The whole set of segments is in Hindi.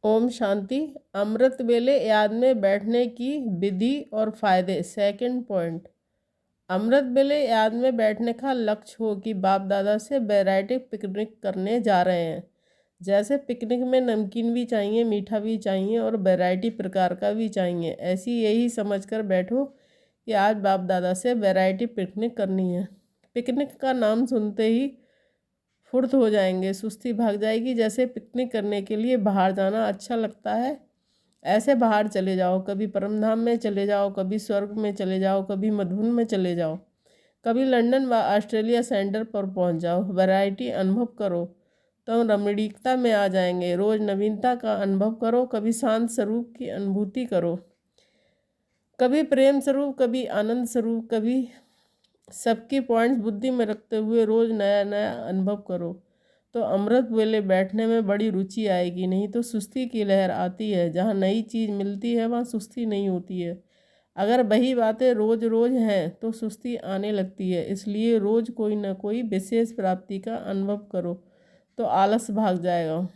ओम शांति। अमृत वेले याद में बैठने की विधि और फायदे। सेकंड पॉइंट, अमृत वेले याद में बैठने का लक्ष्य हो कि बाप दादा से वैरायटी पिकनिक करने जा रहे हैं। जैसे पिकनिक में नमकीन भी चाहिए, मीठा भी चाहिए और वैरायटी प्रकार का भी चाहिए। ऐसी यही समझकर बैठो कि आज बाप दादा से वैरायटी पिकनिक करनी है। पिकनिक का नाम सुनते ही फुर्त हो जाएंगे, सुस्ती भाग जाएगी। जैसे पिकनिक करने के लिए बाहर जाना अच्छा लगता है, ऐसे बाहर चले जाओ। कभी परमधाम में चले जाओ, कभी स्वर्ग में चले जाओ, कभी मधुबन में चले जाओ, कभी लंदन व ऑस्ट्रेलिया सेंटर पर पहुंच जाओ। वैरायटी अनुभव करो तो रमणीकता में आ जाएंगे। रोज नवीनता का अनुभव करो। कभी शांत स्वरूप की अनुभूति करो, कभी प्रेम स्वरूप, कभी आनंद स्वरूप, कभी सबकी पॉइंट्स बुद्धि में रखते हुए रोज नया नया अनुभव करो तो अमृत वेले बैठने में बड़ी रुचि आएगी। नहीं तो सुस्ती की लहर आती है। जहाँ नई चीज़ मिलती है वहाँ सुस्ती नहीं होती है। अगर वही बातें रोज रोज हैं तो सुस्ती आने लगती है। इसलिए रोज कोई ना कोई विशेष प्राप्ति का अनुभव करो तो आलस भाग जाएगा।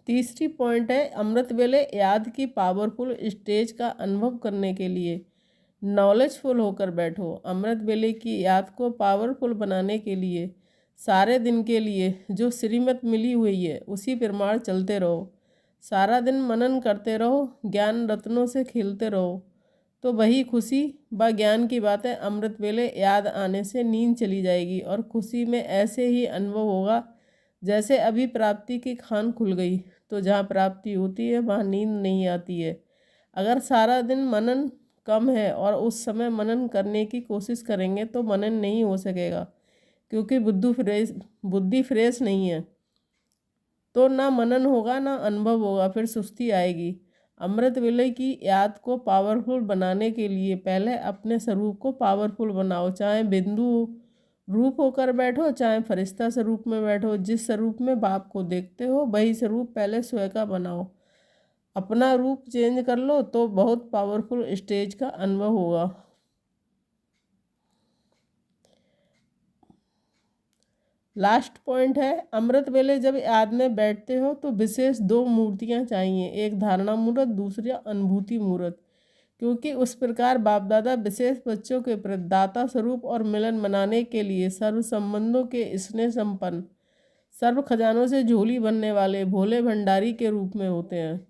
तीसरी पॉइंट है, अमृत वेले याद की पावरफुल स्टेज का अनुभव करने के लिए नॉलेजफुल होकर बैठो। अमृत वेले की याद को पावरफुल बनाने के लिए सारे दिन के लिए जो श्रीमत मिली हुई है उसी प्रमाण चलते रहो। सारा दिन मनन करते रहो, ज्ञान रत्नों से खेलते रहो तो वही खुशी व ज्ञान की बातें अमृत वेले याद आने से नींद चली जाएगी और खुशी में ऐसे ही अनुभव होगा जैसे अभी प्राप्ति की खान खुल गई। तो जहाँ प्राप्ति होती है वहाँ नींद नहीं आती है। अगर सारा दिन मनन कम है और उस समय मनन करने की कोशिश करेंगे तो मनन नहीं हो सकेगा, क्योंकि बुद्धि फ्रेश नहीं है। तो ना मनन होगा ना अनुभव होगा, फिर सुस्ती आएगी। अमृत वेले की याद को पावरफुल बनाने के लिए पहले अपने स्वरूप को पावरफुल बनाओ। चाहे बिंदु रूप होकर बैठो, चाहे फरिश्ता स्वरूप में बैठो। जिस स्वरूप में बाप को देखते हो वही स्वरूप पहले स्वयं का बनाओ। अपना रूप चेंज कर लो तो बहुत पावरफुल स्टेज का अनुभव होगा। लास्ट पॉइंट है, अमृत वेले जब याद में बैठते हो तो विशेष दो मूर्तियां चाहिए, एक धारणा मूर्त, दूसरा अनुभूति मूर्त। क्योंकि उस प्रकार बाप दादा विशेष बच्चों के प्रदाता स्वरूप और मिलन मनाने के लिए सर्व संबंधों के स्नेह संपन्न, सर्व खजानों से झोली बनने वाले भोले भंडारी के रूप में होते हैं।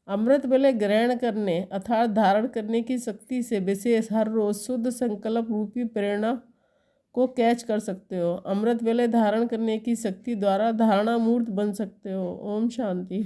अमृत वेले ग्रहण करने अर्थात धारण करने की शक्ति से विशेष हर रोज शुद्ध संकल्प रूपी प्रेरणा को कैच कर सकते हो। अमृत वेले धारण करने की शक्ति द्वारा धारणा मूर्त बन सकते हो। ओम शांति।